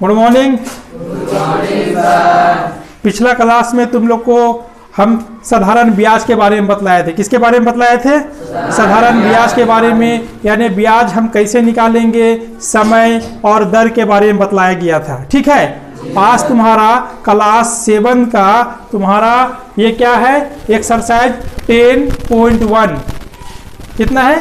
Good morning. पिछला class में तुम लोग को हम साधारण ब्याज के बारे में बतलाए थे। किसके बारे में बतलाए थे? साधारण ब्याज के बारे में, यानी ब्याज हम कैसे निकालेंगे, समय और दर के बारे में बतलाया गया था। ठीक है, आज तुम्हारा क्लास 7 का तुम्हारा ये क्या है, एक्सरसाइज 10.1। कितना है?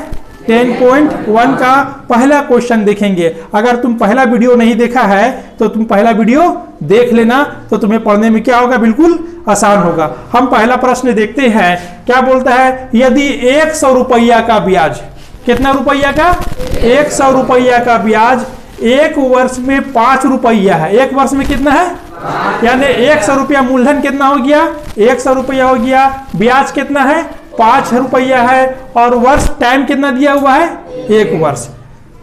10.1 का पहला क्वेश्चन देखेंगे। अगर तुम पहला वीडियो नहीं देखा है तो तुम पहला वीडियो देख लेना, तो तुम्हें पढ़ने में क्या होगा, बिल्कुल आसान होगा। हम पहला प्रश्न देखते हैं, क्या बोलता है, यदि 100 रुपया का ब्याज, कितना रुपया का? 100 रुपया का ब्याज एक वर्ष में 5 रुपया है। एक वर्ष में कितना है, यानी 100 रुपया मूलधन कितना हो गया, 100 रुपया हो गया। ब्याज कितना है, 5 रुपया है, और वर्ष टाइम कितना दिया हुआ है, 1 वर्ष।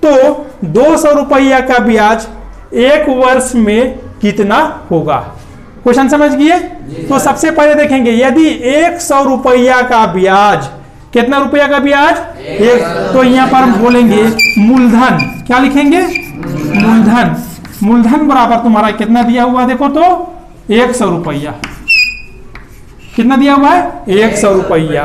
तो 200 रुपया का ब्याज एक वर्ष में कितना होगा? क्वेश्चन समझ गए? तो सबसे पहले देखेंगे, यदि 100 रुपया का ब्याज, कितना रुपया का ब्याज, एक, तो यहाँ पर हम बोलेंगे मूलधन। क्या लिखेंगे? मूलधन। मूलधन बराबर तुम्हारा कितना दिया हुआ, देखो तो 100 रुपया। कितना दिया हुआ है? 100 रुपया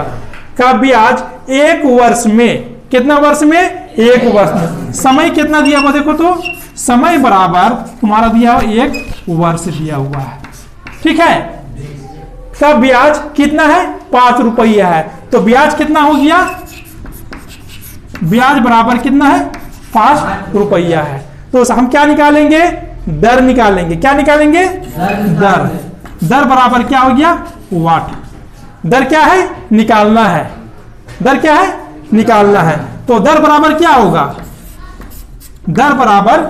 का ब्याज एक वर्ष में, कितना वर्ष में, 1 वर्ष में। समय कितना दिया हुआ, देखो तो समय बराबर तुम्हारा दिया हुआ 1 वर्ष दिया हुआ है। ठीक है, का ब्याज कितना है, 5 रुपया है, तो ब्याज कितना हो गया, ब्याज बराबर कितना है, 5 रुपया है। तो हम क्या निकालेंगे, दर निकालेंगे। क्या निकालेंगे? दर। दर बराबर क्या हो गया, वाट। दर क्या है, निकालना है। दर क्या है, निकालना है। तो दर बराबर क्या होगा, दर बराबर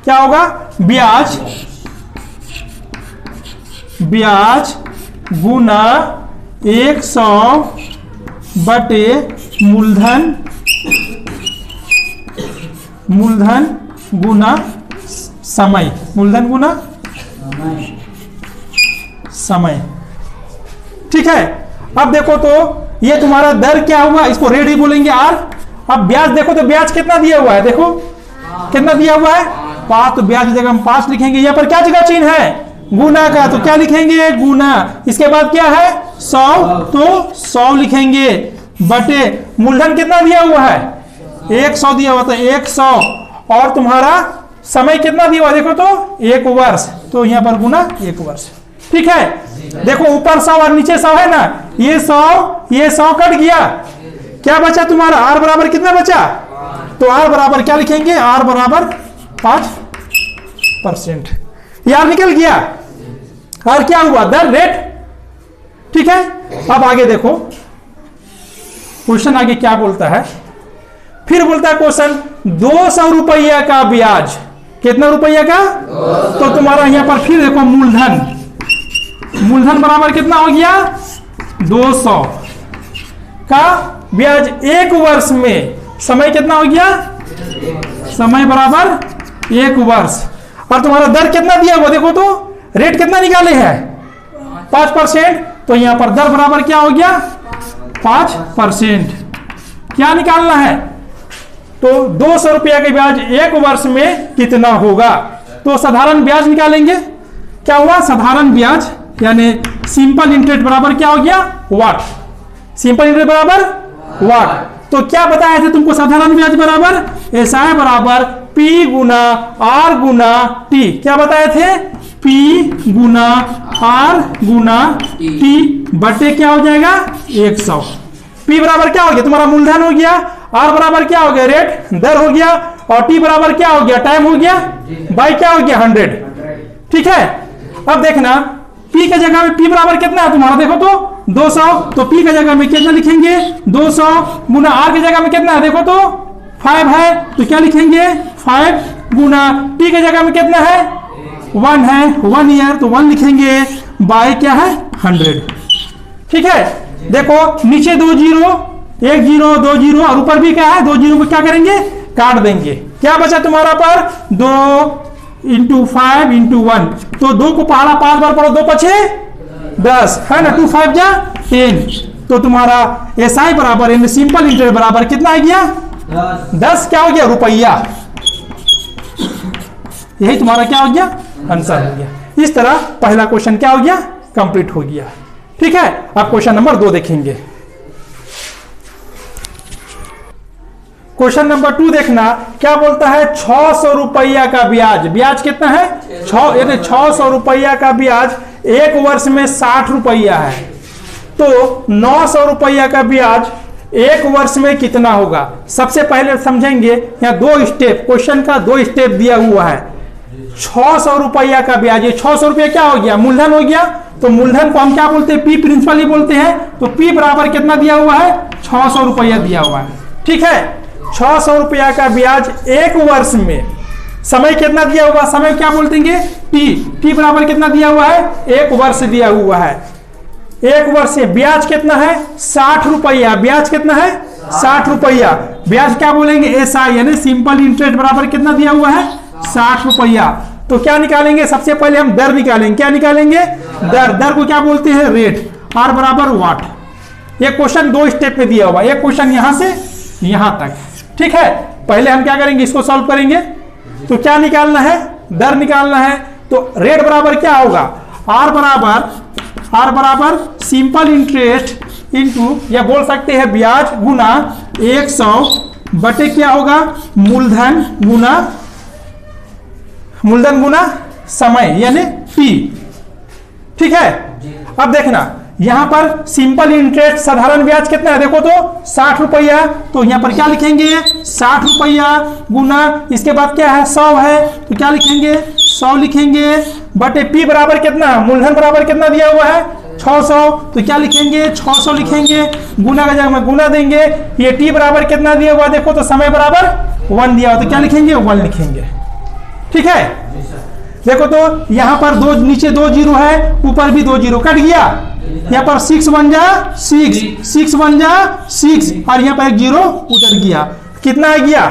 क्या होगा, ब्याज, ब्याज गुना 100 बटे मूलधन, मूलधन गुना समय, मूलधन गुना समय। ठीक है, अब देखो तो ये तुम्हारा दर क्या हुआ, इसको रेट ही बोलेंगे आर। अब ब्याज देखो तो ब्याज कितना दिया हुआ है, देखो कितना दिया हुआ है, 5। तो ब्याज की जगह हम 5 लिखेंगे। यहाँ पर क्या जगह चिन्ह है, गुना का, तो क्या लिखेंगे, गुना। इसके बाद क्या है, 100, तो 100 लिखेंगे, बटे मूलधन कितना दिया हुआ है, 100 दिया हुआ, तो 100, और तुम्हारा समय कितना दिया हुआ, देखो तो 1 वर्ष, तो यहाँ पर गुना 1 वर्ष। ठीक है, देखो ऊपर 100 और नीचे 100 है ना, ये 100 कट गया, क्या बचा तुम्हारा, आर बराबर कितना बचा, तो आर बराबर क्या लिखेंगे, आर बराबर 5%। यार निकल गया, और क्या हुआ, दर, रेट। ठीक है, अब आगे देखो क्वेश्चन आगे क्या बोलता है, फिर बोलता है क्वेश्चन 200 रुपया का ब्याज, कितना रुपया का, तो तुम्हारा यहां पर फिर देखो मूलधन, मूलधन बराबर कितना हो गया, 200 का ब्याज 1 वर्ष में, समय कितना हो गया, समय बराबर 1 वर्ष, और तुम्हारा दर कितना दिया हुआ, देखो तो रेट कितना निकाले हैं, 5%, तो यहां पर दर बराबर क्या हो गया, 5%। क्या निकालना है, तो 200 रुपया के ब्याज 1 वर्ष में कितना होगा, तो साधारण ब्याज निकालेंगे। क्या हुआ, साधारण ब्याज यानी सिंपल इंटरेस्ट बराबर क्या हो गया, वाट। सिंपल इंटरेस्ट बराबर वाट। तो क्या बताया था तुमको, साधारण ब्याज बराबर SI बराबर P गुना R गुना T। क्या बताए थे, P गुना R गुना T बटे क्या हो जाएगा, 100। P बराबर क्या हो गया, तुम्हारा मूलधन हो गया, R बराबर क्या हो गया, रेट, दर हो गया, और T बराबर क्या हो गया, टाइम हो गया, बाई क्या हो गया, 100। ठीक है, अब देखना P के जगह में P बराबर कितना है तुम्हारा, देखो तो 200, तो P के जगह में कितना लिखेंगे, 200 गुना R की जगह में कितना है, देखो तो 5 है, तो क्या लिखेंगे, 5 गुना T के जगह में कितना है, 1 है, 1 ईयर, तो 1 लिखेंगे, बाय क्या है, 100। ठीक है, देखो नीचे 2 जीरो, 1 जीरो, 2 जीरो, और ऊपर भी क्या है, 2 जीरो को क्या करेंगे, काट देंगे। क्या बचा तुम्हारा पर, 2 × 5 × 1, तो 2 को पहाड़ा 5 बार पढ़ो, 2 पछे 10 है ना, 2 5 जा 10, तो तुम्हारा SI बराबर सिंपल इंटरेस्ट बराबर कितना आ गया, 10 क्या हो गया, रुपया। यही तुम्हारा क्या हो गया, आंसर हो गया। इस तरह पहला क्वेश्चन क्या हो गया, कंप्लीट हो गया। ठीक है, अब क्वेश्चन नंबर 2 देखेंगे। क्वेश्चन नंबर 2 देखना, क्या बोलता है, 600 रुपया का ब्याज, ब्याज कितना है 6, यानी 600 रुपया का ब्याज 1 वर्ष में 60 रुपया है, तो 900 रुपया का ब्याज 1 वर्ष में कितना होगा। सबसे पहले समझेंगे, यहाँ 2 स्टेप, क्वेश्चन का 2 स्टेप दिया हुआ है। 600 रुपया का ब्याज, ये 600 रुपया क्या हो गया, मूलधन हो गया, तो मूलधन को हम क्या बोलते हैं, पी प्रिंसिपल ही बोलते हैं, तो पी बराबर कितना दिया हुआ है, 600 रुपया दिया हुआ है। ठीक है, 600 रुपया का ब्याज 1 वर्ष में, समय कितना दिया हुआ, समय क्या बोलते हैं, टी, टी बराबर कितना दिया हुआ है, 1 वर्ष दिया हुआ है। 1 वर्ष से ब्याज कितना है 60 रुपया, ब्याज कितना है 60 रुपया, ब्याज क्या बोलेंगे, एसआई यानी सिंपल इंटरेस्ट बराबर कितना दिया हुआ है 60 रुपया। तो क्या निकालेंगे, सबसे पहले हम दर निकालेंगे, क्या निकालेंगे, दर, दर को क्या बोलते हैं, रेट, आर बराबर वाट। ये क्वेश्चन 2 स्टेप में दिया हुआ, एक क्वेश्चन यहां से यहां तक। ठीक है, पहले हम क्या करेंगे, इसको सॉल्व करेंगे, तो क्या निकालना है, दर निकालना है, तो रेट बराबर क्या होगा, आर बराबर सिंपल इंटरेस्ट इंटू, या बोल सकते हैं ब्याज गुना 100 बटे क्या होगा, मूलधन गुना समय यानी पी। ठीक है, अब देखना यहां पर सिंपल इंटरेस्ट साधारण ब्याज कितना है, देखो तो 60 रुपया, तो यहां पर क्या लिखेंगे 60 रुपया गुना, इसके बाद क्या है 100 है, तो क्या लिखेंगे 100 लिखेंगे, बटे पी बराबर कितना, मूलधन बराबर कितना दिया हुआ है 600, तो क्या लिखेंगे 600 लिखेंगे, गुना का जगह में गुना देंगे, ये टी बराबर कितना दिया हुआ, देखो तो समय बराबर 1 दिया हुआ, तो क्या लिखेंगे 1 लिखेंगे। ठीक है, देखो तो यहां पर नीचे 2 जीरो है, ऊपर भी 2 जीरो कट गया, यहाँ पर 6 1 जा 6, 6 1 जा 6, और यहाँ पर 1 जीरो उधर गया, कितना आ गया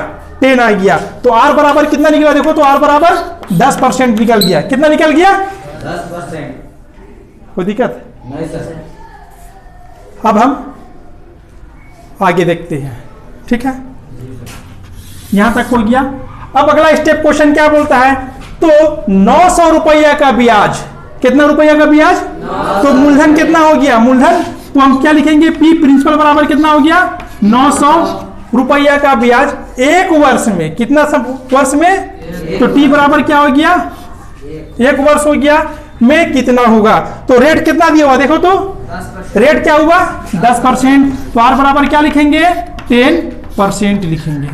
10 आ गया, तो आर बराबर कितना निकला, देखो तो आर बराबर 10% निकल गया, कितना निकल गया 10%। कोई दिक्कत नहीं सर। अब हम आगे देखते हैं। ठीक है, यहां तक हो गया। अब अगला स्टेप क्वेश्चन क्या बोलता है, तो 900 रुपया का ब्याज, कितना रुपया का ब्याज, तो मूलधन कितना हो गया, मूलधन तो हम क्या लिखेंगे, पी प्रिंसिपल बराबर कितना हो गया 900 रुपया का ब्याज 1 वर्ष में, कितना सब वर्ष में, तो टी बराबर क्या हो गया 1 वर्ष हो गया में कितना होगा, तो रेट कितना दिया हुआ, देखो तो रेट क्या हुआ 10%, तो आर बराबर क्या लिखेंगे 10% लिखेंगे।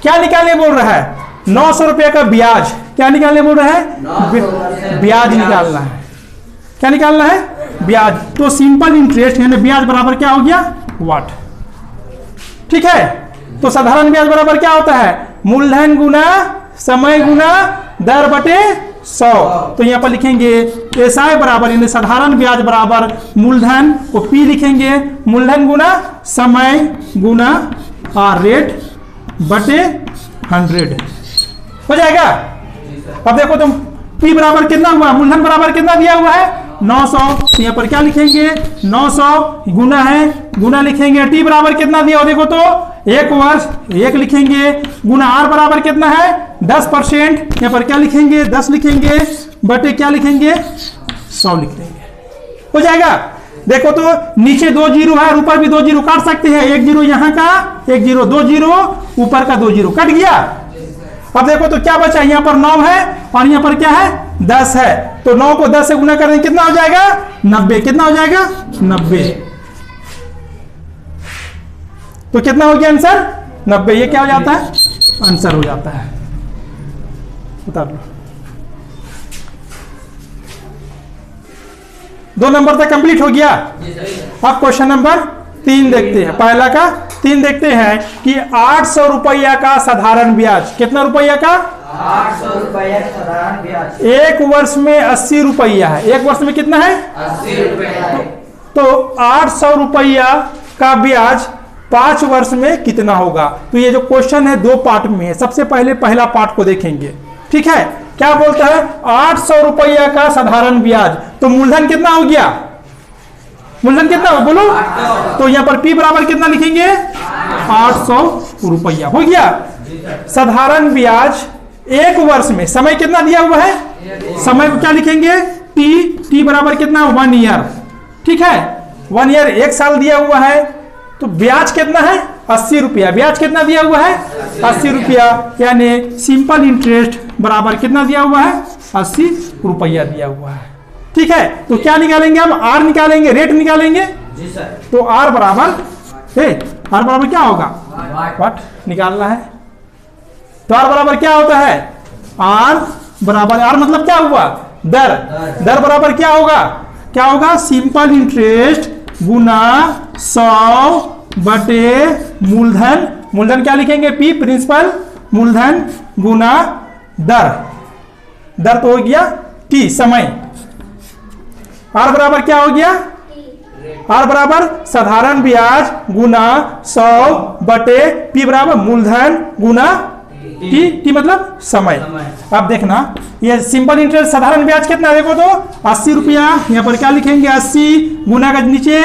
क्या निकालने बोल रहा है, 900 रुपया का ब्याज, क्या निकालने बोल रहा है, ब्याज निकालना है, क्या निकालना है, ब्याज, तो सिंपल इंटरेस्ट यानी ब्याज बराबर क्या हो गया वाट। ठीक है, तो साधारण ब्याज बराबर क्या होता है, मूलधन गुना समय गुना दर बटे 100, तो यहां पर लिखेंगे एसआई बराबर यानी साधारण ब्याज बराबर मूलधन को पी लिखेंगे, मूलधन गुना समय गुना और रेट बटे 100 हो जाएगा। अब देखो तुम पी बराबर कितना हुआ, मूलधन बराबर कितना दिया हुआ है 900, तो यहाँ पर क्या लिखेंगे 900 गुना है, गुना लिखेंगे, टी बराबर कितना दिया हो, देखो तो 1 वर्ष 1 लिखेंगे, गुना आर बराबर कितना है 10%, यहाँ पर क्या लिखेंगे 10 लिखेंगे, बटे क्या लिखेंगे 100 लिख देंगे, हो जाएगा। देखो तो नीचे 2 जीरो है और ऊपर भी 2 जीरो काट सकते हैं, 1 जीरो यहाँ का 1 जीरो 2 जीरो ऊपर का 2 जीरो कट गया। अब देखो तो क्या बचा, यहाँ पर 9 है और यहाँ पर क्या है 10 है, तो 9 को 10 से गुना करेंगे कितना हो जाएगा 90, कितना हो जाएगा 90, तो कितना हो गया आंसर 90, ये क्या हो जाता है आंसर हो जाता है, उतार लो। 2 नंबर तक कंप्लीट हो गया। अब क्वेश्चन नंबर 3 देखते हैं, पहला का 3 देखते हैं कि 800 रुपया का साधारण ब्याज, कितना रुपया का 800 रुपया साधारण ब्याज 1 वर्ष में 80 रुपया है, 1 वर्ष में कितना है 80 रुपया है, तो 800 रुपया का ब्याज 5 वर्ष में कितना होगा। तो ये जो क्वेश्चन है 2 पार्ट में है, सबसे पहले पहला पार्ट को देखेंगे। ठीक है, क्या बोलता है 800 रुपया का साधारण ब्याज, तो मूलधन कितना हो गया, मूलधन कितना हो बोलो, तो यहां पर पी बराबर कितना लिखेंगे 800 रुपया हो गया। साधारण ब्याज एक वर्ष में समय कितना दिया हुआ है, समय को क्या लिखेंगे, टी बराबर कितना, 1 ईयर। ठीक है, 1 ईयर 1 साल दिया हुआ है, तो ब्याज कितना है, 80 रुपया। ब्याज कितना दिया हुआ है, 80 रुपया, यानी सिंपल इंटरेस्ट बराबर कितना दिया हुआ है, 80 रुपया दिया हुआ है। ठीक है, तो क्या निकालेंगे हम, आर निकालेंगे, रेट निकालेंगे। जी सर। तो आर बराबर क्या होगा, वाट निकालना है। तो आर बराबर क्या होता है, आर बराबर, आर मतलब क्या हुआ, दर। दर बराबर क्या होगा, सिंपल इंटरेस्ट गुना 100 बटे मूलधन। मूलधन क्या लिखेंगे, पी प्रिंसिपल, मूलधन गुना दर। दर तो हो गया टी, समय। आर बराबर क्या हो गया, आर बराबर साधारण ब्याज गुना 100 बटे पी बराबर मूलधन गुना टी मतलब समय। अब देखना, ये सिंपल इंटरेस्ट साधारण ब्याज कितना, देखो तो 80 रुपया। यहाँ पर क्या लिखेंगे, 80 गुना का नीचे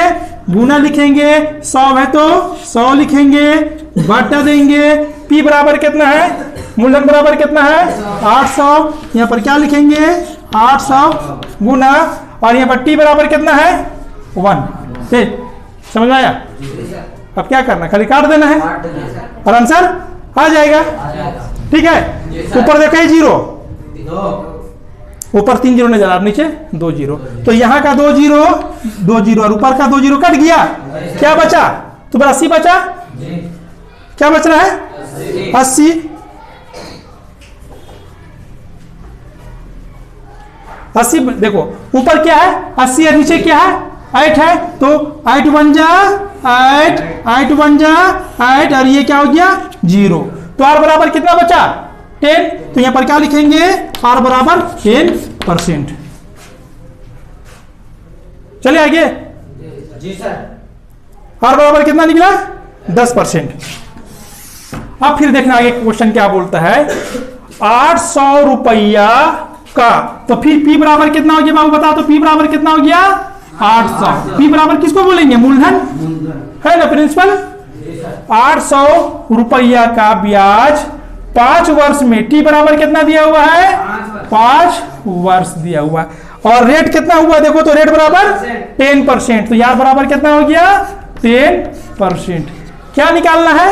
गुना लिखेंगे, 100 है तो 100 लिखेंगे, बटा देंगे। पी बराबर कितना है, मूलधन बराबर कितना है, 800। यहाँ पर क्या लिखेंगे, 800 गुना, और यहाँ पर टी बराबर कितना है, 1। ठीक, समझ में आया। अब क्या करना, खाली काट देना है और आंसर आ जाएगा। ठीक है, ऊपर देखो 0, ऊपर 3 जीरो नजर आ, नीचे 2 जीरो। तो यहाँ का 2 जीरो और ऊपर का 2 जीरो कट गया। क्या बचा, तुम्हारा 80 बचा। क्या बच रहा है, 80। देखो ऊपर क्या है, 80 और नीचे क्या है, 8 है। तो 8 बन जा 8 बन जा 8, और ये क्या हो गया, 0। तो आर बराबर कितना बचा, 10। तो यहां पर क्या लिखेंगे, आर बराबर 10%। चलिए आगे। जी सर। आर बराबर कितना निकला, 10%। अब फिर देखना आगे क्वेश्चन क्या बोलता है, 800 रुपया का, तो फिर पी बराबर कितना हो गया बाबू बताओ, तो पी बराबर कितना हो गया, 800। पी बराबर किसको बोलेंगे, मूलधन है ना प्रिंसिपल। 800 रुपया का ब्याज 5 वर्ष में, टी बराबर कितना दिया हुआ है, 5 वर्ष दिया हुआ है। और रेट कितना हुआ, देखो तो रेट बराबर 10%। तो यार बराबर कितना हो गया, 10%। क्या निकालना है,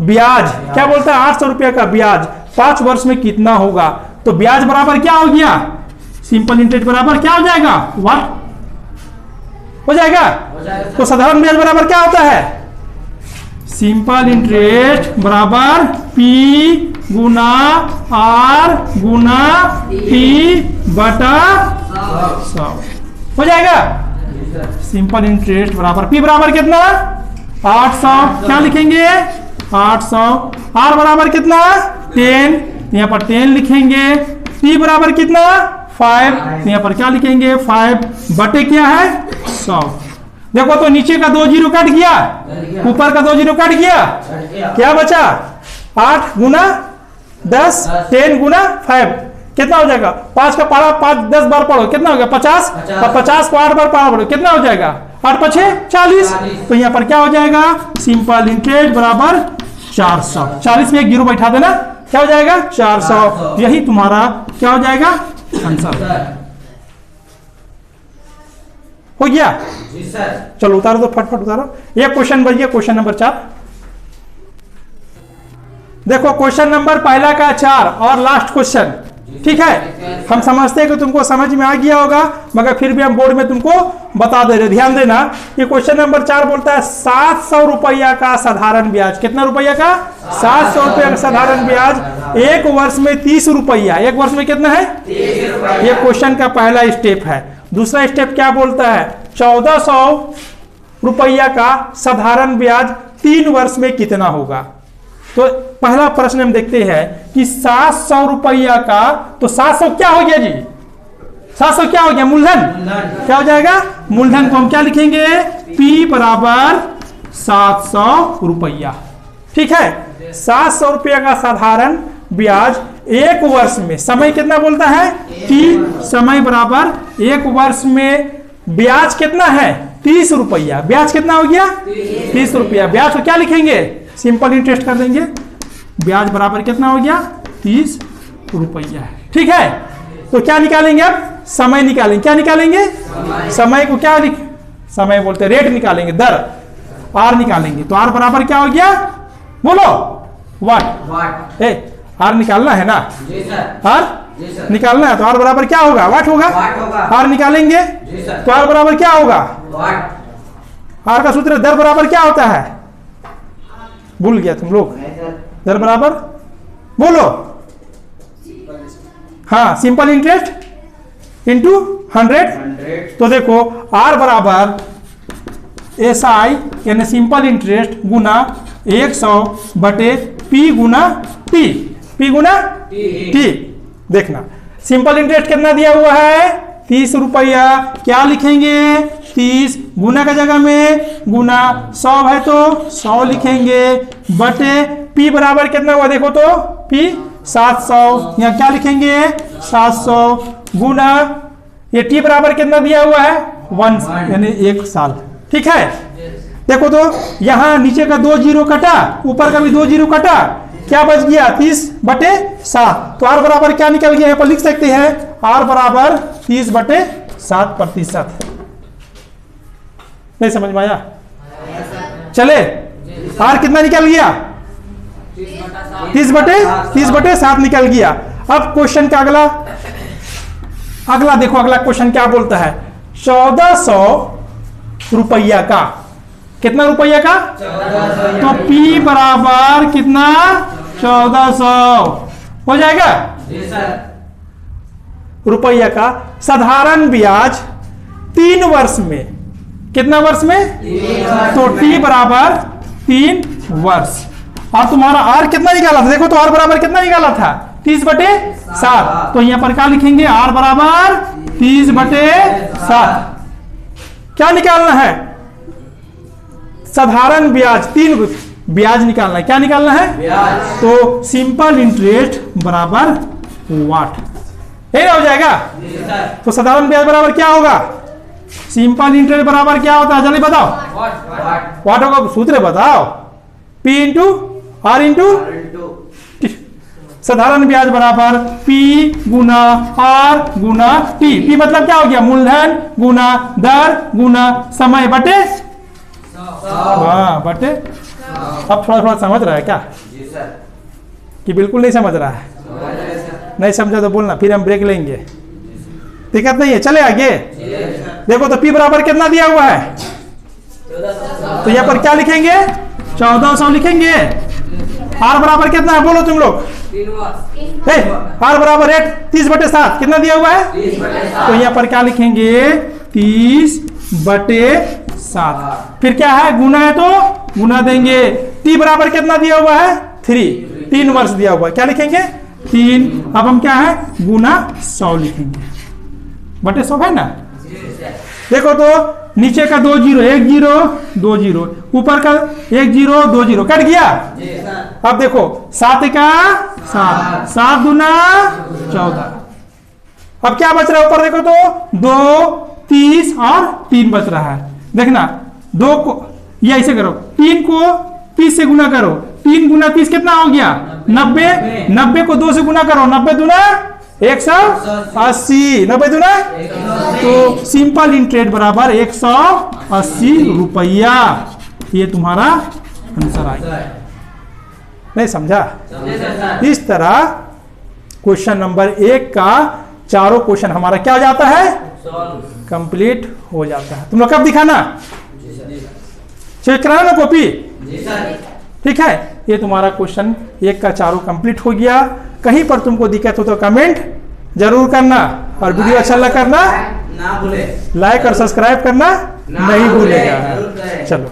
ब्याज। क्या बोलता है, 800 रुपया का ब्याज 5 वर्ष में कितना होगा। तो ब्याज बराबर क्या हो गया, सिंपल इंटरेस्ट बराबर क्या हो जाएगा, व्हाट हो जाएगा। तो साधारण ब्याज बराबर क्या होता है, सिंपल इंटरेस्ट बराबर पी गुना आर गुना टी बटा 100 हो जाएगा। सिंपल इंटरेस्ट बराबर पी बराबर कितना, 800। क्या लिखेंगे, 800। आर बराबर कितना, 10। यहाँ पर 10 लिखेंगे। टी बराबर कितना, 5। यहाँ पर क्या लिखेंगे, 5 बटे क्या है, 100। देखो तो नीचे का 2 जीरो कट गया, ऊपर का 2 जीरो कट गया। क्या बचा, 8 गुना 10, 10 गुना 5 कितना हो जाएगा, 5 का पारा 5 10 बार पढ़ो कितना हो गया, 50। और 50 को 8 बार पारा पढ़ो कितना हो जाएगा, 8 × 6 40। तो यहाँ पर क्या हो जाएगा, सिंपल इंटरेस्ट बराबर 400। 40 में एक जीरो बैठा देना, क्या हो जाएगा, 400। यही तुम्हारा क्या हो जाएगा, आंसर हो गया। जी सर। चलो उतारो तो फटफट उतारो। ये क्वेश्चन बच गया, क्वेश्चन नंबर 4। देखो क्वेश्चन नंबर पहला का 4 और लास्ट क्वेश्चन। ठीक है, हम समझते हैं कि तुमको समझ में आ गया होगा, मगर फिर भी हम बोर्ड में तुमको बता दे रहे। ध्यान देना, ये क्वेश्चन नंबर 4 बोलता है 700 रुपया का साधारण ब्याज। कितना रुपया का, 700 रुपया का साधारण ब्याज 1 वर्ष में 30 रुपया। 1 वर्ष में कितना है, 30 रुपया। ये क्वेश्चन का पहला स्टेप है। दूसरा स्टेप क्या बोलता है, 1400 रुपया का साधारण ब्याज 3 वर्ष में कितना होगा। तो पहला प्रश्न हम देखते हैं कि 700 रुपया का, तो 700 क्या हो गया जी, 700 क्या हो गया, मूलधन। क्या हो जाएगा, मूलधन को हम क्या लिखेंगे, P बराबर 700 रुपया। ठीक है, 700 रुपया का साधारण ब्याज 1 वर्ष में, समय कितना बोलता है, T। समय बराबर 1 वर्ष में ब्याज कितना है, 30 रुपया। ब्याज कितना हो गया, 30 रुपया। ब्याज को क्या लिखेंगे, सिंपल इंटरेस्ट कर देंगे। ब्याज बराबर कितना हो गया, 30 रुपया है। ठीक है, तो क्या निकालेंगे अब? समय निकालेंगे। क्या निकालेंगे? समय को क्या समय बोलते हैं, रेट निकालेंगे, दर, आर निकालेंगे। तो आर बराबर क्या हो गया? बोलो, वाट। आर निकालना है ना? जी सर। R G sir. निकालना है तो आर बराबर क्या होगा? वाट होगा। वाट होगा। आर निकालेंगे जी सर। तो आर बराबर क्या होगा? वाट। आर का सूत्र दर बराबर क्या होता है? भूल गया तुम लोग? दर बराबर बोलो। हाँ, सिंपल इंटरेस्ट इंटू 100। तो देखो आर बराबर SI यानी सिंपल इंटरेस्ट गुना 100 बटे P गुना T। P गुना T। देखना सिंपल इंटरेस्ट कितना दिया हुआ है? 30 रुपया। क्या लिखेंगे? 30 गुना का जगह में गुना 100 है तो 100 लिखेंगे बटे P बराबर कितना हुआ? देखो तो P 700। यहाँ क्या लिखेंगे? 700 गुना ये T बराबर कितना दिया हुआ है? 1 यानी 1 साल। ठीक है, देखो तो यहाँ नीचे का 2 जीरो कटा, ऊपर का भी 2 जीरो कटा, क्या बच गया? 30 बटे 7। तो आर बराबर क्या निकल गया? यहाँ पर लिख सकते हैं आर बराबर 30 बटे 7%। नहीं समझ में आया? चले, आर कितना निकल गया? 30 बटे 7 निकल गया। अब क्वेश्चन का अगला देखो, अगला क्वेश्चन क्या बोलता है? 1400 रुपया का, कितना रुपया का? 1400। तो P बराबर कितना? 1400 हो जाएगा जी सर। रुपया का। साधारण ब्याज 3 वर्ष में, कितना वर्ष में? तो T बराबर 3 वर्ष। और तुम्हारा R कितना निकाला था? देखो तो R बराबर कितना निकाला था? 30 बटे 7। तो यहाँ पर क्या लिखेंगे? R बराबर 30 बटे 7। क्या निकालना है? साधारण ब्याज 3 ब्याज निकालना है। क्या निकालना है? ब्याज। तो सिंपल इंटरेस्ट बराबर वाट, ये हो जाएगा। जी सर। तो साधारण ब्याज बराबर क्या होगा? सिंपल इंटरेस्ट बराबर क्या होता है? जल्दी बताओ। वाट। वाट होगा, सूत्र बताओ। P इंटू R इंटू साधारण ब्याज बराबर P गुना R गुना T। P मतलब क्या हो गया? मूलधन गुना दर गुना समय बटे 100 बटे। अब थोड़ा थोड़ा समझ रहा है क्या जी सर। कि बिल्कुल नहीं समझ रहा है? नहीं समझा तो बोलना, फिर हम ब्रेक लेंगे, दिक्कत नहीं है। चले आगे। देखो तो P बराबर कितना दिया हुआ है? तो यहाँ पर क्या लिखेंगे? 1400 लिखेंगे। R बराबर कितना है? बोलो तुम लोग। R बराबर 30 बटे 7 कितना दिया हुआ है? 30 बटे 7। तो यहाँ पर क्या लिखेंगे? 30 बटे 7। फिर क्या है? गुना है तो गुना देंगे। T बराबर कितना दिया हुआ है? 3 वर्ष दिया हुआ है। क्या लिखेंगे? 3। अब हम क्या है? गुना 100 लिखेंगे बटे 100 है ना। देखो तो नीचे का 2 जीरो, 1 जीरो 2 जीरो, ऊपर का 1 जीरो 2 जीरो कट गया। अब देखो 7 का 7, 7 दूना 14। अब क्या बच रहा है? ऊपर देखो तो 2, 30 और 3 बच रहा है। देखना 2 को ये ऐसे करो, 3 को 30 से गुना करो, 3 गुना 30 कितना हो गया? 90। 90 को 2 से गुना करो, 90 दूना 180, 90 दूना। तो सिंपल इंटरेस्ट बराबर 180 रुपया। ये तुम्हारा आंसर आएगा। नहीं समझा? इस तरह क्वेश्चन नंबर 1 का चारों क्वेश्चन हमारा क्या हो जाता है? कंप्लीट हो जाता है। तुम लोग कब दिखाना? चेक कराना ना कॉपी। ठीक है, ये तुम्हारा क्वेश्चन 1 का चारों कंप्लीट हो गया। कहीं पर तुमको दिक्कत हो तो कमेंट जरूर करना, और वीडियो अच्छा लगा करना, ना भूले, लाइक और सब्सक्राइब करना नहीं भूलेगा। चलो।